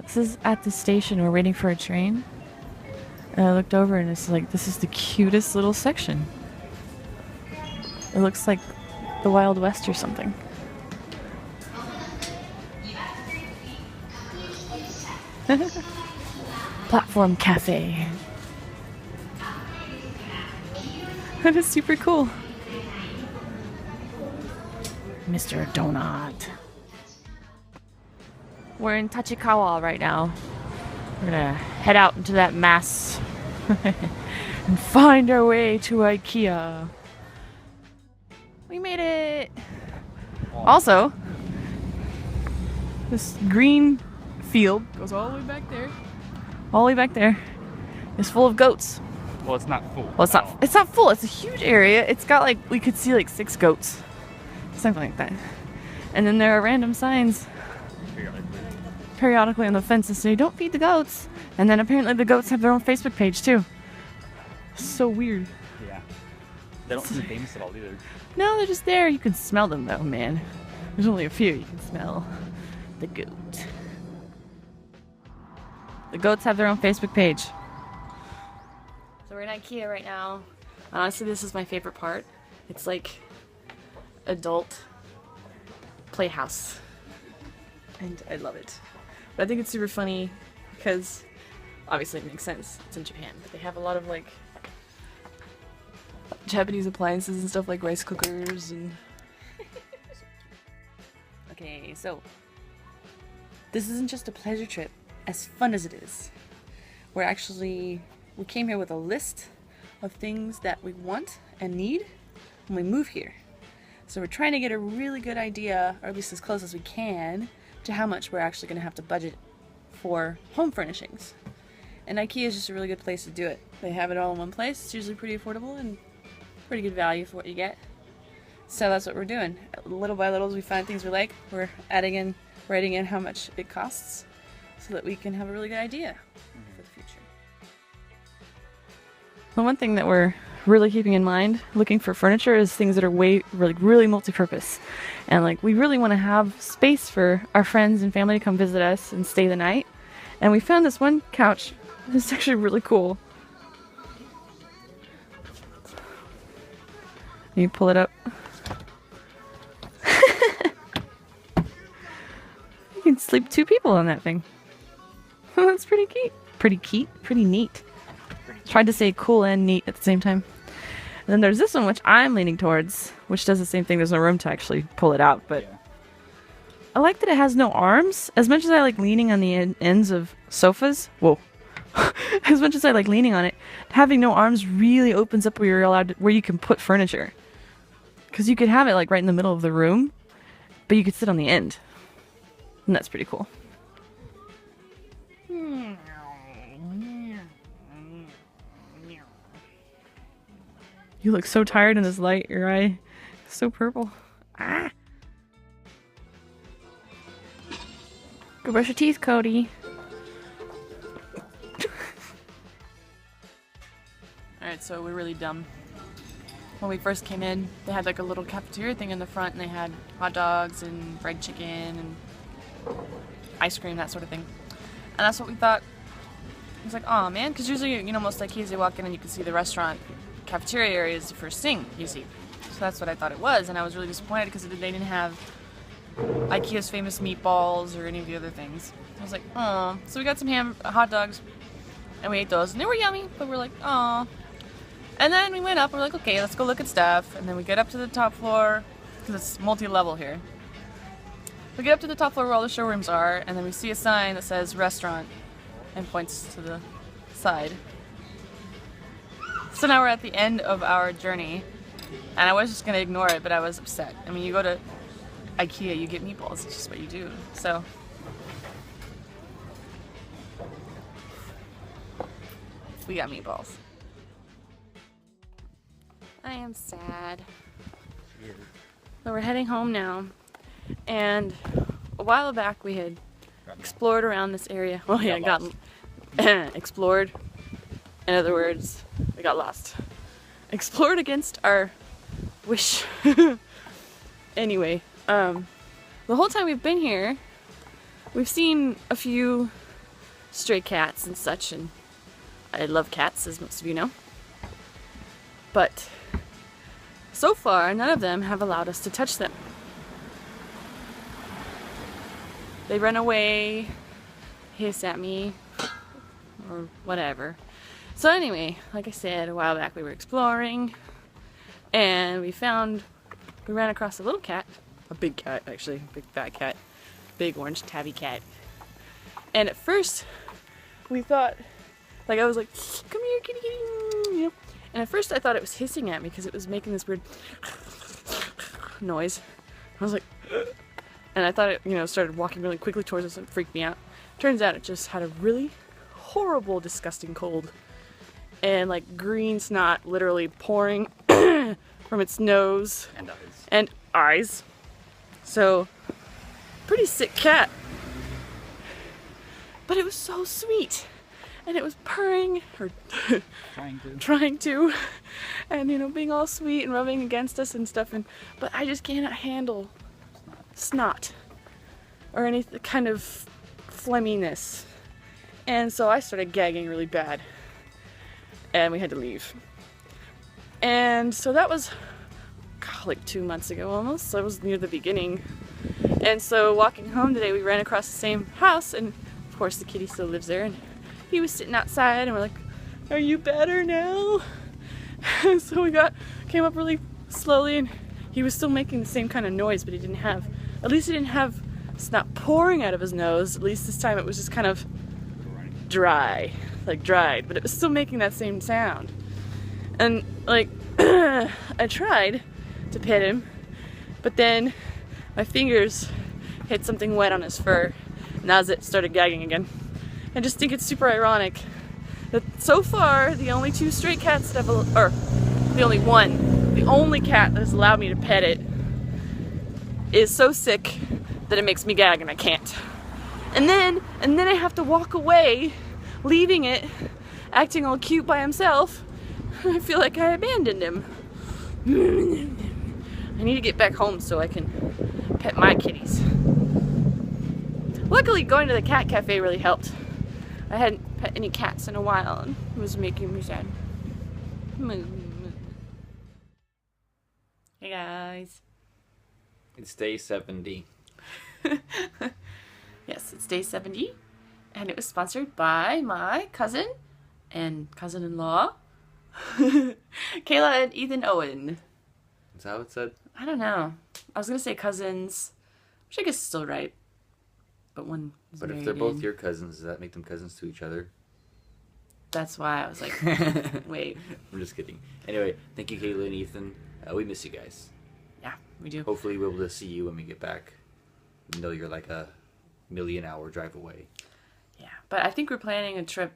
This is at the station. We're waiting for a train. And I looked over and it's like, this is the cutest little section. It looks like the Wild West or something. Platform cafe. That is super cool. Mr. Donut. We're in Tachikawa right now. We're gonna head out into that mass and find our way to IKEA. We made it! Also, this green field goes all the way back there. All the way back there is full of goats. Well, it's not full. Well, it's not. It's not full. It's a huge area. It's got like we could see like 6 goats, something like that. And then there are random signs periodically on the fence that say "Don't feed the goats." And then apparently the goats have their own Facebook page too. So weird. Yeah. They don't seem famous at all either. No, they're just there. You can smell them though, man. There's only a few you can smell. The goat. The goats have their own Facebook page. So we're in IKEA right now. Honestly, this is my favorite part. It's like adult playhouse. And I love it. But I think it's super funny because obviously it makes sense. It's in Japan. But they have a lot of like Japanese appliances and stuff like rice cookers and okay, so this isn't just a pleasure trip, as fun as it is. We came here with a list of things that we want and need when we move here. So we're trying to get a really good idea, or at least as close as we can, to how much we're actually going to have to budget for home furnishings. And IKEA is just a really good place to do it. They have it all in one place. It's usually pretty affordable and pretty good value for what you get. So that's what we're doing. Little by little, as we find things we like, we're writing in how much it costs so that we can have a really good idea for the future. The one thing that we're really keeping in mind looking for furniture is things that are really multi-purpose. And like we really want to have space for our friends and family to come visit us and stay the night. And we found this one couch. It's actually really cool. You pull it up. You can sleep 2 people on that thing. That's pretty cute. Pretty neat. Tried to say cool and neat at the same time. And then there's this one, which I'm leaning towards, which does the same thing. There's no room to actually pull it out, but yeah. I like that it has no arms. As much as I like leaning on the ends of sofas, whoa. As much as I like leaning on it, having no arms really opens up where you can put furniture. Because you could have it like right in the middle of the room, but you could sit on the end. And that's pretty cool. You look so tired in this light. Your eye is so purple. Ah! Go brush your teeth, Cody. Alright, so we're really dumb. When we first came in, they had like a little cafeteria thing in the front, and they had hot dogs and fried chicken and ice cream, that sort of thing. And that's what we thought. It was like, aw, man, because usually, you know, most IKEAs, you walk in and you can see the restaurant cafeteria area is the first thing you see. So that's what I thought it was, and I was really disappointed because they didn't have IKEA's famous meatballs or any of the other things. I was like, oh. So we got some hot dogs, and we ate those, and they were yummy, but we're like, oh. And then we went up, we're like, okay, let's go look at stuff, and then we get up to the top floor, because it's multi-level here. We get up to the top floor where all the showrooms are, and then we see a sign that says restaurant, and points to the side. So now we're at the end of our journey, and I was just going to ignore it, but I was upset. I mean, you go to IKEA, you get meatballs, it's just what you do, so. We got meatballs. I am sad. But we're heading home now, and a while back we had explored around this area. Well, yeah, got explored. In other words, we got lost. Explored against our wish. Anyway, the whole time we've been here, we've seen a few stray cats and such, and I love cats, as most of you know. But so far, none of them have allowed us to touch them. They run away, hiss at me, or whatever. So anyway, like I said, a while back we were exploring, and we ran across a little cat, a big cat actually, big fat cat, big orange tabby cat. And at first, we thought, like I was like, come here kitty kitty, you know. And at first I thought it was hissing at me because it was making this weird noise. I was like, and I thought it, you know, started walking really quickly towards us and freaked me out. Turns out it just had a really horrible, disgusting cold. And like green snot literally pouring from its nose and eyes. So, pretty sick cat. But it was so sweet. And it was purring, or trying to, and you know, being all sweet and rubbing against us and stuff. But I just cannot handle snot or any kind of phlegminess. And so I started gagging really bad. And we had to leave. And so that was, God, like 2 months ago almost. So it was near the beginning. And so walking home today, we ran across the same house, and of course the kitty still lives there. And he was sitting outside, and we're like, "Are you better now?" So we came up really slowly, and he was still making the same kind of noise, but at least he didn't have snot pouring out of his nose. At least this time it was just kind of dry, like dried, but it was still making that same sound. And like, I tried to pet him, but then my fingers hit something wet on his fur, and as it started gagging again. I just think it's super ironic that so far the only two stray cats that the only cat that has allowed me to pet it is so sick that it makes me gag and I can't. And then I have to walk away, leaving it, acting all cute by himself. I feel like I abandoned him. I need to get back home so I can pet my kitties. Luckily, going to the cat cafe really helped. I hadn't pet any cats in a while, and it was making me sad. Hey guys. It's day 70. Yes, it's day 70, and it was sponsored by my cousin and cousin-in-law, Kayla and Ethan Owen. Is that what it said? I don't know. I was gonna say cousins, which I guess is still right. But one was But if married they're both in. your cousins, does that make them cousins to each other? That's why I was like, wait. I'm just kidding. Anyway, thank you, Kayla and Ethan. We miss you guys. Yeah, we do. Hopefully we'll be able to see you when we get back. Even though you're like a 1,000,000-hour drive away. Yeah, but I think we're planning a trip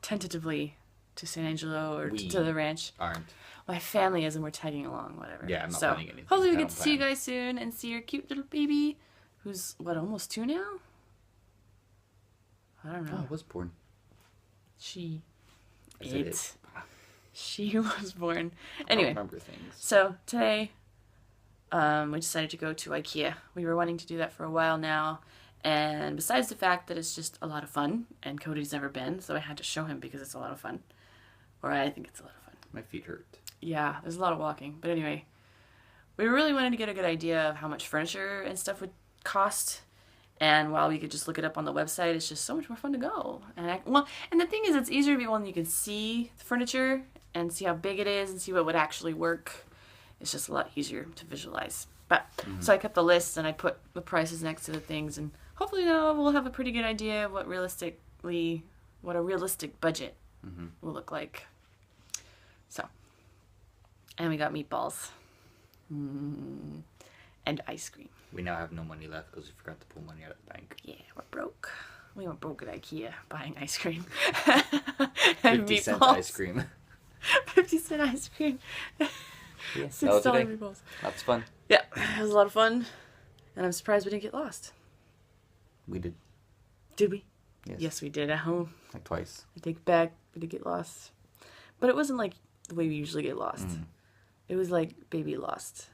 tentatively to San Angelo or to the ranch. Aren't. My family is, and we're tagging along, whatever. Yeah, I'm not planning anything. Hopefully we I get don't to see you plan. guys soon and see your cute little baby, who's, what, almost 2 now? I don't know. Oh, I was born. She was born. I Anyway, don't remember things. so today we decided to go to IKEA. We were wanting to do that for a while now, and besides the fact that it's just a lot of fun, and Cody's never been, so I had to show him because it's a lot of fun. Or I think it's a lot of fun. My feet hurt. Yeah, there's a lot of walking. But anyway, we really wanted to get a good idea of how much furniture and stuff would cost. And while we could just look it up on the website, it's just so much more fun to go. And and the thing is, it's easier when you can see the furniture and see how big it is and see what would actually work. It's just a lot easier to visualize. But so I kept the list and I put the prices next to the things, and hopefully now we'll have a pretty good idea of what a realistic budget will look like. So, and we got meatballs and ice cream. We now have no money left because we forgot to pull money out of the bank. Yeah, we're broke. We went broke at IKEA buying ice cream. 50-cent ice cream. 50-cent ice cream. Yeah, $6 meatballs. That's fun. Yeah, it was a lot of fun. And I'm surprised we didn't get lost. We did. Did we? Yes. Yes, we did at home. Like twice. I take it back. We did get lost. But it wasn't like the way we usually get lost. It was like baby lost.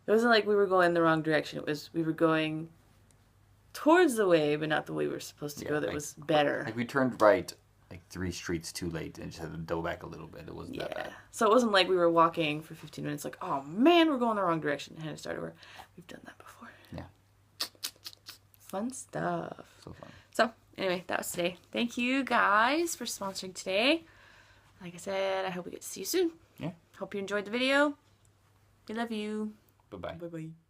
It wasn't like we were going the wrong direction. It was we were going towards the way, but not the way we were supposed to go. That was better. Like we turned right like 3 streets too late and just had to go back a little bit. It wasn't that bad. So it wasn't like we were walking for 15 minutes like, oh man, we're going the wrong direction. And had to start over. We've done that before. Yeah. Fun stuff. So fun. So anyway, that was today. Thank you guys for sponsoring today. Like I said, I hope we get to see you soon. Yeah. Hope you enjoyed the video. We love you. Bye-bye. Bye-bye.